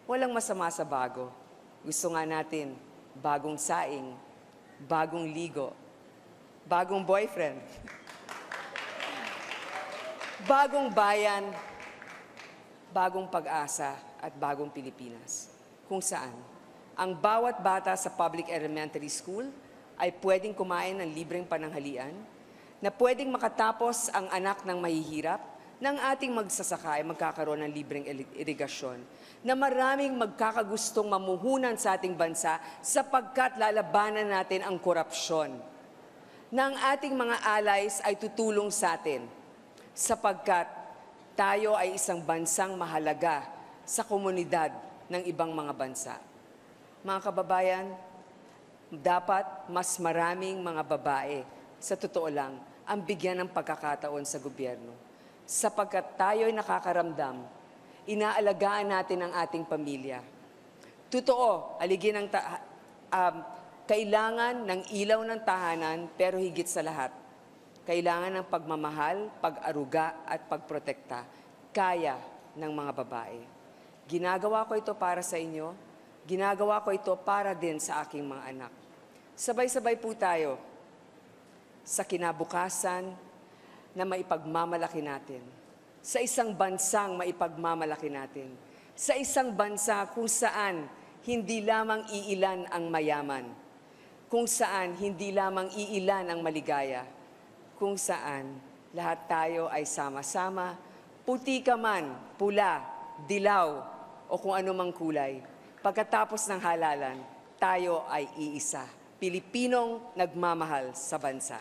Walang masama sa bago. Gusto nga natin, bagong saing, bagong ligo, bagong boyfriend, bagong bayan, bagong pag-asa at bagong Pilipinas. Kung saan, ang bawat bata sa public elementary school ay pwedeng kumain ng libreng pananghalian, na pwedeng makatapos ang anak ng mahihirap, ng ating magsasaka ay magkakaroon ng libreng irigasyon, na maraming magkakagustong mamuhunan sa ating bansa sapagkat lalabanan natin ang korupsyon, na ang ating mga allies ay tutulong sa atin sapagkat tayo ay isang bansang mahalaga sa komunidad ng ibang mga bansa. Mga kababayan, dapat mas maraming mga babae, sa totoo lang, ang bigyan ng pagkakataon sa gobyerno. Sapagkat tayo'y nakakaramdam, inaalagaan natin ang ating pamilya. Totoo, kailangan ng ilaw ng tahanan, pero higit sa lahat, kailangan ng pagmamahal, pag-aruga at pagprotekta, kaya ng mga babae. Ginagawa ko ito para sa inyo, ginagawa ko ito para din sa aking mga anak. Sabay-sabay po tayo sa kinabukasan na maipagmamalaki natin, sa isang bansang maipagmamalaki natin, sa isang bansa kung saan hindi lamang iilan ang mayaman, kung saan hindi lamang iilan ang maligaya, kung saan lahat tayo ay sama-sama, puti ka man, pula, dilaw, o kung anumang kulay. Pagkatapos ng halalan, tayo ay iisa, Pilipinong nagmamahal sa bansa.